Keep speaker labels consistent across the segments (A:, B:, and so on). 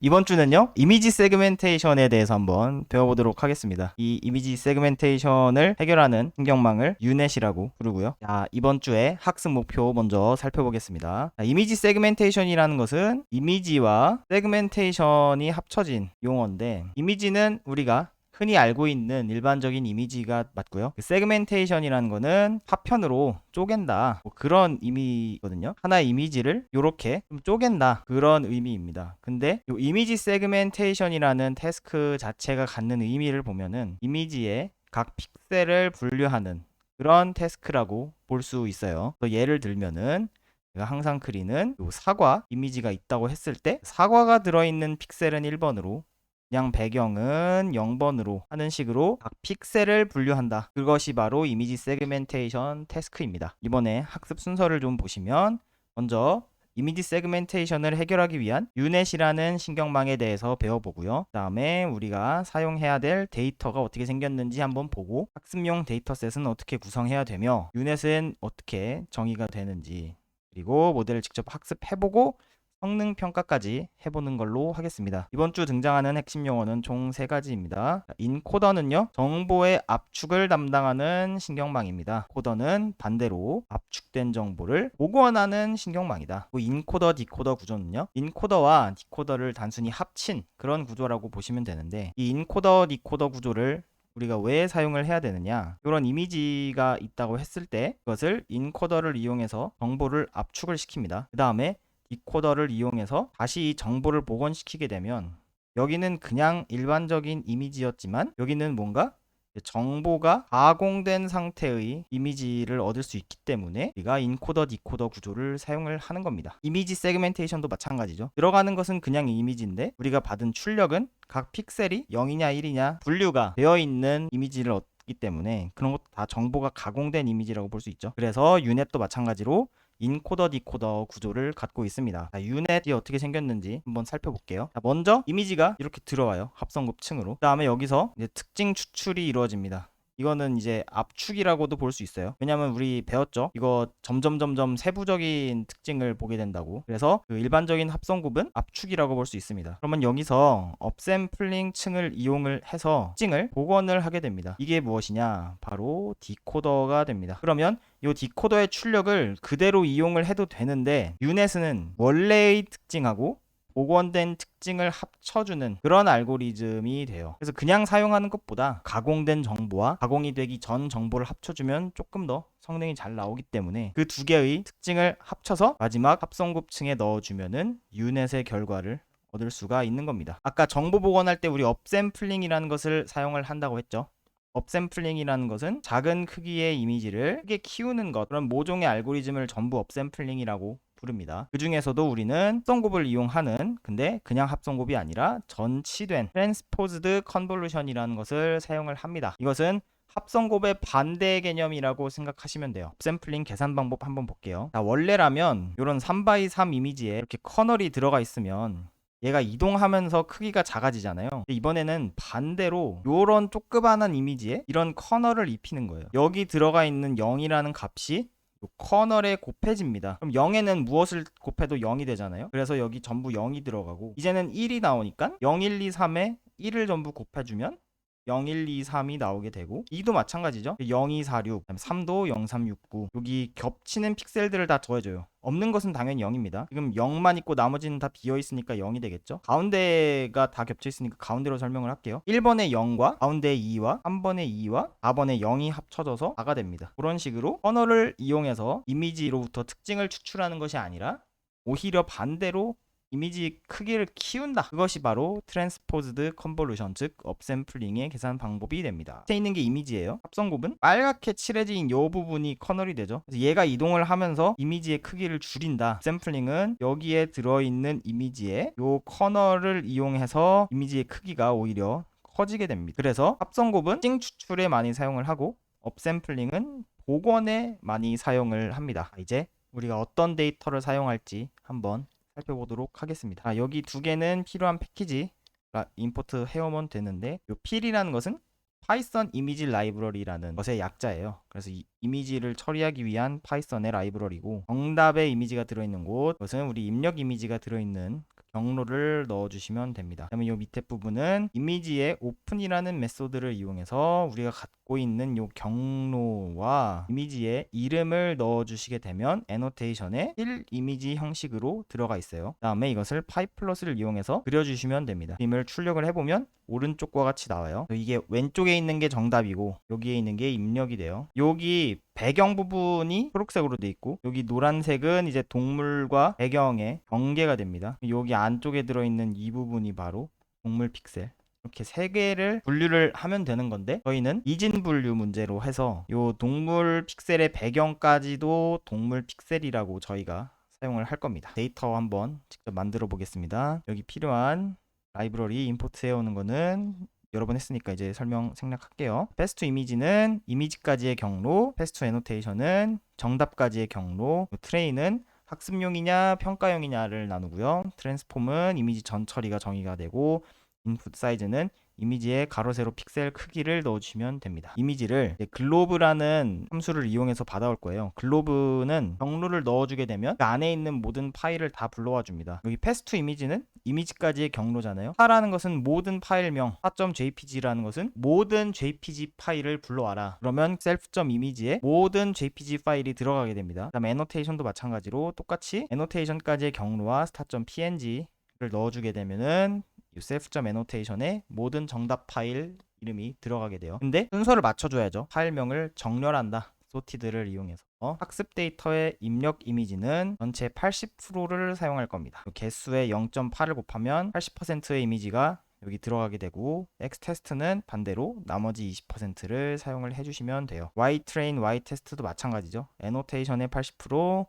A: 이번 주는요, 이미지 세그멘테이션에 대해서 한번 배워보도록 하겠습니다. 이 이미지 세그멘테이션을 해결하는 신경망을 유넷이라고 부르고요. 자, 이번 주에 학습 목표 먼저 살펴보겠습니다. 자, 이미지 세그멘테이션이라는 것은 이미지와 세그멘테이션이 합쳐진 용어인데, 이미지는 우리가 흔히 알고 있는 일반적인 이미지가 맞고요. 그 세그멘테이션이라는 거는 파편으로 쪼갠다, 뭐 그런 의미거든요. 하나의 이미지를 이렇게 좀 쪼갠다, 그런 의미입니다. 근데 이 이미지 세그멘테이션이라는 태스크 자체가 갖는 의미를 보면은 이미지의 각 픽셀을 분류하는 그런 태스크라고 볼 수 있어요. 또 예를 들면은 제가 항상 그리는 요 사과 이미지가 있다고 했을 때 사과가 들어있는 픽셀은 1번으로, 그냥 배경은 0번으로 하는 식으로 각 픽셀을 분류한다. 그것이 바로 이미지 세그멘테이션 태스크입니다. 이번에 학습 순서를 좀 보시면, 먼저 이미지 세그멘테이션을 해결하기 위한 유넷이라는 신경망에 대해서 배워보고요. 그 다음에 우리가 사용해야 될 데이터가 어떻게 생겼는지 한번 보고, 학습용 데이터셋은 어떻게 구성해야 되며 유넷은 어떻게 정의가 되는지, 그리고 모델을 직접 학습해보고 성능 평가까지 해보는 걸로 하겠습니다. 이번 주 등장하는 핵심 용어는 총 3가지입니다. 인코더는요, 정보의 압축을 담당하는 신경망입니다. 코더는 반대로 압축된 정보를 복원하는 신경망이다. 인코더 디코더 구조는요, 인코더와 디코더를 단순히 합친 그런 구조라고 보시면 되는데, 이 인코더 디코더 구조를 우리가 왜 사용을 해야 되느냐, 이런 이미지가 있다고 했을 때 그것을 인코더를 이용해서 정보를 압축을 시킵니다. 그 다음에 디코더를 이용해서 다시 이 정보를 복원시키게 되면, 여기는 그냥 일반적인 이미지였지만 여기는 뭔가 정보가 가공된 상태의 이미지를 얻을 수 있기 때문에 우리가 인코더 디코더 구조를 사용을 하는 겁니다. 이미지 세그멘테이션도 마찬가지죠. 들어가는 것은 그냥 이미지인데 우리가 받은 출력은 각 픽셀이 0이냐 1이냐 분류가 되어 있는 이미지를 얻기 때문에 그런 것도 다 정보가 가공된 이미지라고 볼 수 있죠. 그래서 유넷도 마찬가지로 인코더 디코더 구조를 갖고 있습니다. 자, 유넷이 어떻게 생겼는지 한번 살펴볼게요. 자, 먼저 이미지가 이렇게 들어와요. 합성곱층으로. 그 다음에 여기서 이제 특징 추출이 이루어집니다. 이거는 이제 압축이라고도 볼 수 있어요. 왜냐면 우리 배웠죠, 이거 점점 세부적인 특징을 보게 된다고. 그래서 그 일반적인 합성곱은 압축이라고 볼 수 있습니다. 그러면 여기서 업샘플링 층을 이용을 해서 특징을 복원을 하게 됩니다. 이게 무엇이냐, 바로 디코더가 됩니다. 그러면 이 디코더의 출력을 그대로 이용을 해도 되는데, 유넷은 원래의 특징하고 복원된 특징을 합쳐주는 그런 알고리즘이 돼요. 그래서 그냥 사용하는 것보다 가공된 정보와 가공이 되기 전 정보를 합쳐주면 조금 더 성능이 잘 나오기 때문에 그 두 개의 특징을 합쳐서 마지막 합성곱층에 넣어주면은 유넷의 결과를 얻을 수가 있는 겁니다. 아까 정보 복원할 때 우리 업샘플링이라는 것을 사용을 한다고 했죠. 업샘플링이라는 것은 작은 크기의 이미지를 크게 키우는 것, 그런 모종의 알고리즘을 전부 업샘플링이라고 부릅니다. 그 중에서도 우리는 합성곱을 이용하는, 근데 그냥 합성곱이 아니라 전치된 트랜스포즈드 컨볼루션이라는 것을 사용을 합니다. 이것은 합성곱의 반대 개념이라고 생각하시면 돼요. 업샘플링 계산 방법 한번 볼게요. 자, 원래라면 이런 3x3 이미지에 이렇게 커널이 들어가 있으면 얘가 이동하면서 크기가 작아지잖아요. 이번에는 반대로 요런 조그만한 이미지에 이런 커널을 입히는 거예요. 여기 들어가 있는 0이라는 값이 요 커널에 곱해집니다. 그럼 0에는 무엇을 곱해도 0이 되잖아요. 그래서 여기 전부 0이 들어가고, 이제는 1이 나오니까 0, 1, 2, 3에 1을 전부 곱해주면 0, 1, 2, 3이 나오게 되고, 2도 마찬가지죠. 0, 2, 4, 6, 3도 0, 3, 6, 9. 여기 겹치는 픽셀들을 다 더해줘요. 없는 것은 당연히 0입니다. 지금 0만 있고 나머지는 다 비어있으니까 0이 되겠죠. 가운데가 다 겹쳐있으니까 가운데로 설명을 할게요. 1번의 0과 가운데 2와 3번의 2와 4번의 0이 합쳐져서 4가 됩니다. 그런 식으로 커널을 이용해서 이미지로부터 특징을 추출하는 것이 아니라 오히려 반대로 이미지 크기를 키운다. 그것이 바로 트랜스포즈드 컨볼루션, 즉 업샘플링의 계산 방법이 됩니다. 밑에 있는 게 이미지예요. 합성곱은 빨갛게 칠해진 이 부분이 커널이 되죠. 그래서 얘가 이동을 하면서 이미지의 크기를 줄인다. 샘플링은 여기에 들어있는 이미지의 이 커널을 이용해서 이미지의 크기가 오히려 커지게 됩니다. 그래서 합성곱은 특징 추출에 많이 사용을 하고, 업샘플링은 복원에 많이 사용을 합니다. 이제 우리가 어떤 데이터를 사용할지 한번 살펴보도록 하겠습니다. 여기 두 개는 필요한 패키지가 임포트 해오면 되는데, 이 필이라는 것은 파이썬 이미지 라이브러리라는 것의 약자예요. 그래서 이 이미지를 처리하기 위한 파이썬의 라이브러리고, 정답의 이미지가 들어있는 곳, 그것은 우리 입력 이미지가 들어있는 경로를 넣어주시면 됩니다. 그다음에 이 밑에 부분은 이미지의 오픈이라는 메소드를 이용해서 우리가 갖고 있는 이 경로와 이미지의 이름을 넣어주시게 되면 애노테이션에 실 이미지 형식으로 들어가 있어요. 그 다음에 이것을 파이플러스를 이용해서 그려주시면 됩니다. 그림을 출력을 해보면 오른쪽과 같이 나와요. 이게 왼쪽에 있는 게 정답이고 여기에 있는 게 입력이 돼요. 여기 배경 부분이 초록색으로 돼 있고 여기 노란색은 이제 동물과 배경의 경계가 됩니다. 여기 안쪽에 들어있는 이 부분이 바로 동물 픽셀. 이렇게 세 개를 분류를 하면 되는 건데 저희는 이진 분류 문제로 해서 요 동물 픽셀의 배경까지도 동물 픽셀이라고 저희가 사용을 할 겁니다. 데이터 한번 직접 만들어 보겠습니다. 여기 필요한 라이브러리 임포트 해오는 거는 여러 번 했으니까 이제 설명 생략할게요. 패스트 이미지는 이미지까지의 경로, 패스트 애노테이션은 정답까지의 경로, 트레인은 학습용이냐 평가용이냐를 나누고요. 트랜스폼은 이미지 전 처리가 정의가 되고 인풋 사이즈는 이미지의 가로 세로 픽셀 크기를 넣어주시면 됩니다. 이미지를 글로브라는 함수를 이용해서 받아올 거예요. 글로브는 경로를 넣어주게 되면 그 안에 있는 모든 파일을 다 불러와 줍니다. 여기 패스트 이미지는 이미지까지의 경로잖아요. 파라는 것은 모든 파일명, 파.jpg라는 것은 모든 jpg 파일을 불러와라. 그러면 self.image에 모든 jpg 파일이 들어가게 됩니다. 그 다음에 애노테이션도 마찬가지로 똑같이 애노테이션까지의 경로와 star.png를 넣어주게 되면은 이 self.annotation에 모든 정답 파일 이름이 들어가게 돼요. 근데 순서를 맞춰줘야죠. 파일명을 정렬한다. sorted를 이용해서 학습 데이터의 입력 이미지는 전체 80%를 사용할 겁니다. 개수의 0.8을 곱하면 80%의 이미지가 여기 들어가게 되고 x테스트는 반대로 나머지 20%를 사용을 해주시면 돼요. ytrain, ytest도 마찬가지죠. 애노테이션의 80%,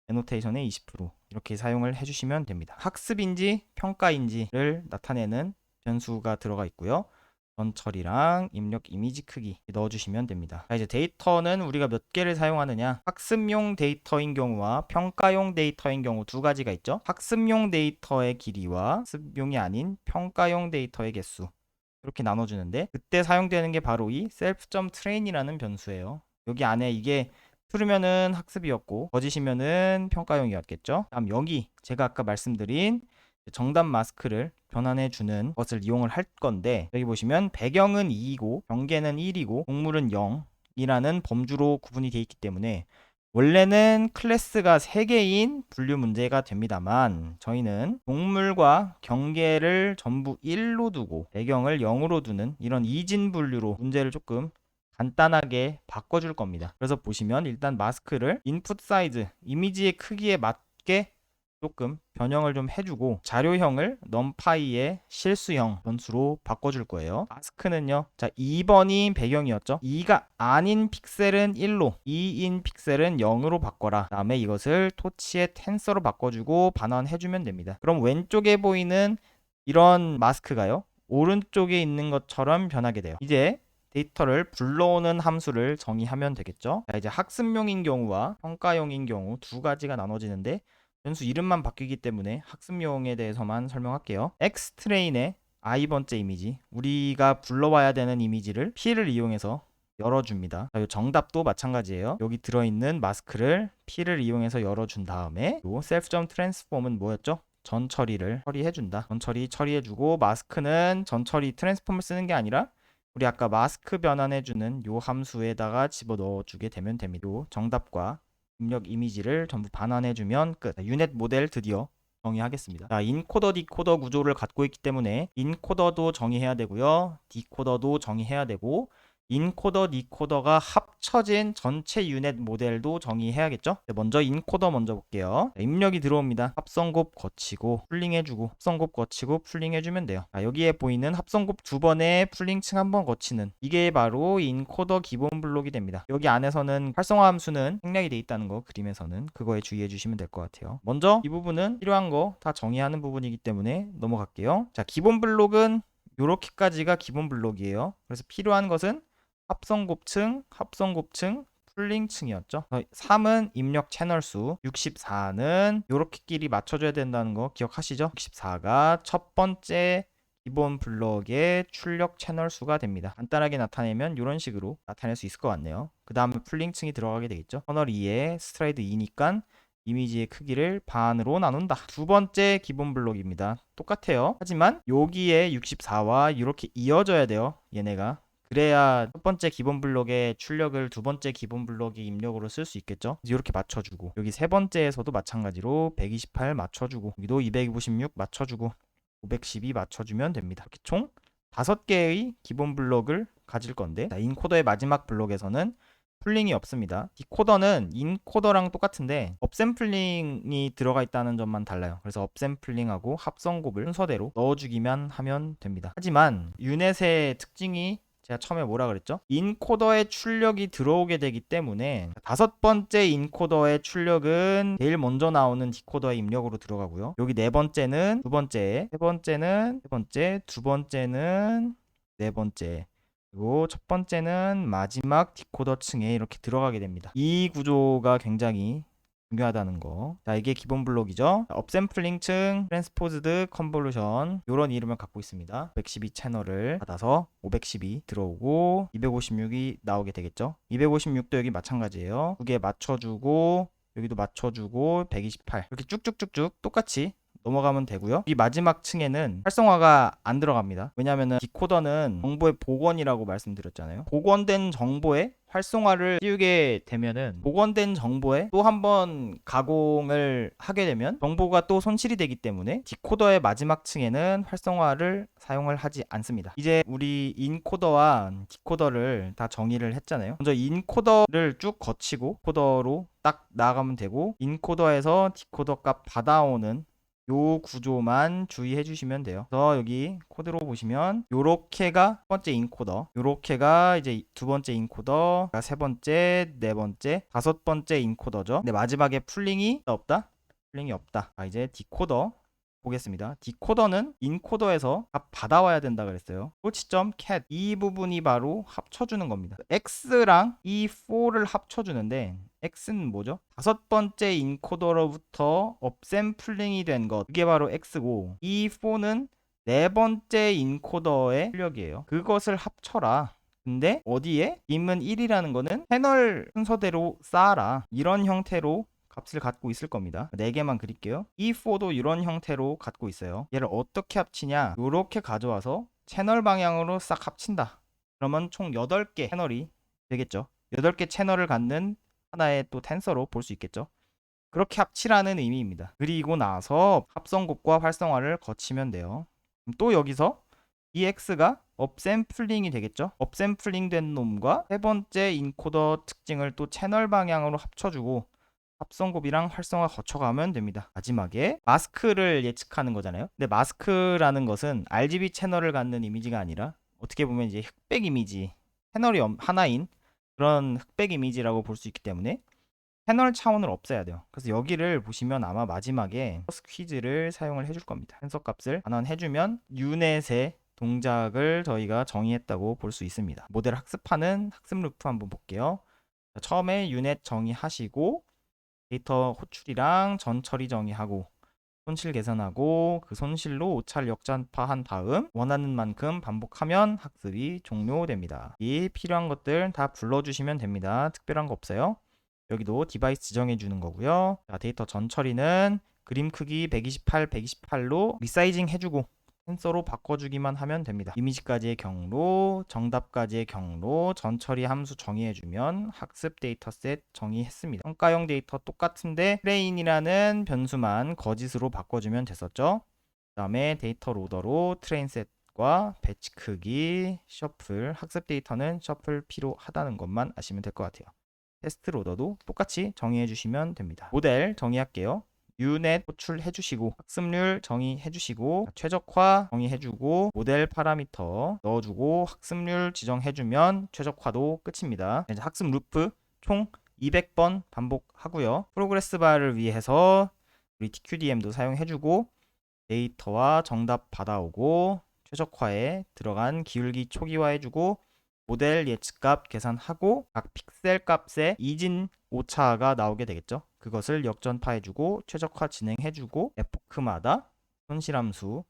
A: 애노테이션의 20% 이렇게 사용을 해주시면 됩니다. 학습인지 평가인지를 나타내는 변수가 들어가 있고요. 전처리랑 입력 이미지 크기 넣어주시면 됩니다. 자, 이제 데이터는 우리가 몇 개를 사용하느냐, 학습용 데이터인 경우와 평가용 데이터인 경우 두 가지가 있죠. 학습용 데이터의 길이와 학습용이 아닌 평가용 데이터의 개수 이렇게 나눠주는데 그때 사용되는 게 바로 이 self.train이라는 변수예요. 여기 안에 이게 트루면은 학습이었고 거짓이면은 평가용이었겠죠. 다음 여기 제가 아까 말씀드린 정답 마스크를 변환해 주는 것을 이용을 할 건데 여기 보시면 배경은 2이고 경계는 1이고 동물은 0이라는 범주로 구분이 되어 있기 때문에 원래는 클래스가 3개인 분류 문제가 됩니다만 저희는 동물과 경계를 전부 1로 두고 배경을 0으로 두는 이런 이진 분류로 문제를 조금 간단하게 바꿔줄 겁니다. 그래서 보시면 일단 마스크를 인풋 사이즈, 이미지의 크기에 맞게 조금 변형을 좀 해주고 자료형을 numpy의 실수형 변수로 바꿔줄 거예요. 마스크는요, 자 2번이 배경이었죠. 2가 아닌 픽셀은 1로, 2인 픽셀은 0으로 바꿔라. 그 다음에 이것을 토치의 텐서로 바꿔주고 반환해주면 됩니다. 그럼 왼쪽에 보이는 이런 마스크가요, 오른쪽에 있는 것처럼 변하게 돼요. 이제 데이터를 불러오는 함수를 정의하면 되겠죠. 자, 이제 학습용인 경우와 평가용인 경우 두 가지가 나눠지는데 변수 이름만 바뀌기 때문에 학습용에 대해서만 설명할게요. xtrain의 i번째 이미지, 우리가 불러와야 되는 이미지를 p를 이용해서 열어줍니다. 자, 이 정답도 마찬가지예요. 여기 들어있는 마스크를 p를 이용해서 열어준 다음에 요 self.transform은 뭐였죠? 전 처리를 처리해준다. 전 처리 처리해주고 마스크는 전 처리 트랜스폼을 쓰는 게 아니라 우리 아까 마스크 변환해주는 요 함수에다가 집어넣어주게 되면 됩니다. 요 정답과 입력 이미지를 전부 반환해주면 끝. 유넷 모델 드디어 정의하겠습니다. 자, 인코더 디코더 구조를 갖고 있기 때문에 인코더도 정의해야 되고요. 디코더도 정의해야 되고 인코더 디코더가 합쳐진 전체 유넷 모델도 정의해야겠죠. 먼저 인코더 먼저 볼게요. 자, 입력이 들어옵니다. 합성곱 거치고 풀링해주고 합성곱 거치고 풀링해주면 돼요. 자, 여기에 보이는 합성곱 2번에 풀링층 1번 거치는 이게 바로 인코더 기본 블록이 됩니다. 여기 안에서는 활성화 함수는 생략이 돼 있다는 거 그림에서는 그거에 주의해 주시면 될 것 같아요. 먼저 이 부분은 필요한 거 다 정의하는 부분이기 때문에 넘어갈게요. 자, 기본 블록은 요렇게까지가 기본 블록이에요. 그래서 필요한 것은 합성곱층, 합성곱층, 풀링층이었죠. 3은 입력 채널 수, 64는 요렇게끼리 맞춰줘야 된다는 거 기억하시죠? 64가 첫 번째 기본 블럭의 출력 채널 수가 됩니다. 간단하게 나타내면 이런 식으로 나타낼 수 있을 것 같네요. 그 다음에 풀링층이 들어가게 되겠죠. 커널 2에 스트라이드 2니까 이미지의 크기를 반으로 나눈다. 두 번째 기본 블록입니다. 똑같아요. 하지만 여기에 64와 이렇게 이어져야 돼요. 얘네가. 그래야 첫 번째 기본 블록의 출력을 두 번째 기본 블록의 입력으로 쓸 수 있겠죠. 이렇게 맞춰주고, 여기 세 번째에서도 마찬가지로 128 맞춰주고, 여기도 256 맞춰주고, 512 맞춰주면 됩니다. 이렇게 총 5개의 기본 블록을 가질 건데, 자, 인코더의 마지막 블록에서는 풀링이 없습니다. 디코더는 인코더랑 똑같은데 업샘플링이 들어가 있다는 점만 달라요. 그래서 업샘플링하고 합성곱을 순서대로 넣어주기만 하면 됩니다. 하지만 유넷의 특징이, 제가 처음에 뭐라 그랬죠? 인코더의 출력이 들어오게 되기 때문에 다섯 번째 인코더의 출력은 제일 먼저 나오는 디코더의 입력으로 들어가고요. 여기 네 번째는 두 번째, 세 번째는 세 번째, 두 번째는 네 번째, 그리고 첫 번째는 마지막 디코더 층에 이렇게 들어가게 됩니다. 이 구조가 굉장히 중요하다는 거. 자, 이게 기본 블록이죠. 업샘플링 층, 트랜스포즈드 컨볼루션, 이런 이름을 갖고 있습니다. 112 채널을 받아서 512 들어오고 256이 나오게 되겠죠. 256도 여기 마찬가지예요. 두 개 맞춰주고 여기도 맞춰주고 128 이렇게 쭉쭉쭉쭉 똑같이 넘어가면 되고요. 이 마지막 층에는 활성화가 안 들어갑니다. 왜냐면은 디코더는 정보의 복원이라고 말씀드렸잖아요. 복원된 정보에 활성화를 띄우게 되면은 복원된 정보에 또 한 번 가공을 하게 되면 정보가 또 손실이 되기 때문에 디코더의 마지막 층에는 활성화를 사용을 하지 않습니다. 이제 우리 인코더와 디코더를 다 정의를 했잖아요. 먼저 인코더를 쭉 거치고 코더로 딱 나가면 되고, 인코더에서 디코더 값 받아오는 요 구조만 주의해 주시면 돼요. 그래서 여기 코드로 보시면 요렇게가 첫 번째 인코더, 요렇게가 이제 두 번째 인코더, 세 번째, 네 번째, 다섯 번째 인코더죠. 근데 마지막에 풀링이 없다? 풀링이 없다. 이제 디코더 보겠습니다. 디코더는 인코더에서 값 받아와야 된다 그랬어요. 꼴치점 cat, 이 부분이 바로 합쳐주는 겁니다. x랑 이 4를 합쳐주는데 x는 뭐죠? 다섯 번째 인코더로부터 업샘플링이 된 것, 그게 바로 x고, 이 4는 네 번째 인코더의 출력이에요. 그것을 합쳐라. 근데 어디에? 임은 1이라는 거는 채널 순서대로 쌓아라. 이런 형태로 값을 갖고 있을 겁니다. 4개만 그릴게요. E4도 이런 형태로 갖고 있어요. 얘를 어떻게 합치냐? 이렇게 가져와서 채널 방향으로 싹 합친다. 그러면 총 8개 채널이 되겠죠. 8개 채널을 갖는 하나의 또 텐서로 볼 수 있겠죠. 그렇게 합치라는 의미입니다. 그리고 나서 합성곱과 활성화를 거치면 돼요. 또 여기서 이 x가 업샘플링이 되겠죠. 업샘플링 된 놈과 세 번째 인코더 특징을 또 채널 방향으로 합쳐주고 합성곱이랑 활성화 거쳐가면 됩니다. 마지막에 마스크를 예측하는 거잖아요. 근데 마스크라는 것은 RGB 채널을 갖는 이미지가 아니라 어떻게 보면 이제 흑백 이미지, 채널이 하나인 그런 흑백 이미지라고 볼 수 있기 때문에 채널 차원을 없애야 돼요. 그래서 여기를 보시면 아마 마지막에 퀴즈를 사용을 해줄 겁니다. 텐서 값을 반환해주면 유넷의 동작을 저희가 정의했다고 볼 수 있습니다. 모델 학습하는 학습 루프 한번 볼게요. 처음에 유넷 정의하시고 데이터 호출이랑 전 처리 정의하고 손실 계산하고 그 손실로 오차를 역전파한 다음 원하는 만큼 반복하면 학습이 종료됩니다. 이 필요한 것들 다 불러주시면 됩니다. 특별한 거 없어요. 여기도 디바이스 지정해 주는 거고요. 자, 데이터 전 처리는 그림 크기 128, 128로 리사이징 해주고 센서로 바꿔주기만 하면 됩니다. 이미지까지의 경로, 정답까지의 경로, 전처리 함수 정의해주면 학습 데이터셋 정의했습니다. 평가용 데이터 똑같은데 트레인이라는 변수만 거짓으로 바꿔주면 됐었죠. 그 다음에 데이터 로더로 트레인셋과 배치 크기, 셔플, 학습 데이터는 셔플 필요하다는 것만 아시면 될 것 같아요. 테스트 로더도 똑같이 정의해주시면 됩니다. 모델 정의할게요. 유넷 호출해주시고 학습률 정의해주시고 최적화 정의해주고 모델 파라미터 넣어주고 학습률 지정해주면 최적화도 끝입니다. 이제 학습 루프 총 200번 반복하고요. 프로그레스 바를 위해서 우리 TQDM도 사용해주고 데이터와 정답 받아오고 최적화에 들어간 기울기 초기화해주고 모델 예측값 계산하고 각 픽셀 값에 이진 오차가 나오게 되겠죠. 그것을 역전파해주고 최적화 진행해주고 에포크마다 손실함수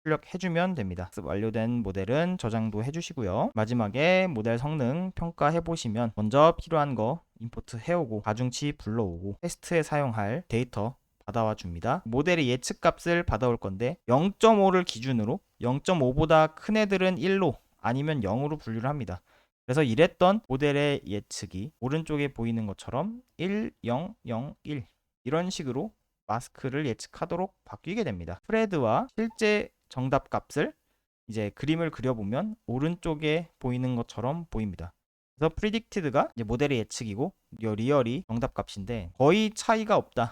A: 출력해주면 됩니다. 학습 완료된 모델은 저장도 해주시고요. 마지막에 모델 성능 평가해보시면 먼저 필요한 거 임포트 해오고 가중치 불러오고 테스트에 사용할 데이터 받아와 줍니다. 모델의 예측 값을 받아올 건데 0.5를 기준으로 0.5보다 큰 애들은 1로 아니면 0으로 분류를 합니다. 그래서 이랬던 모델의 예측이 오른쪽에 보이는 것처럼 1, 0, 0, 1 이런 식으로 마스크를 예측하도록 바뀌게 됩니다. 스프레드와 실제 정답 값을 이제 그림을 그려보면 오른쪽에 보이는 것처럼 보입니다. 그래서 predicted가 이제 모델의 예측이고 리얼이 정답 값인데 거의 차이가 없다.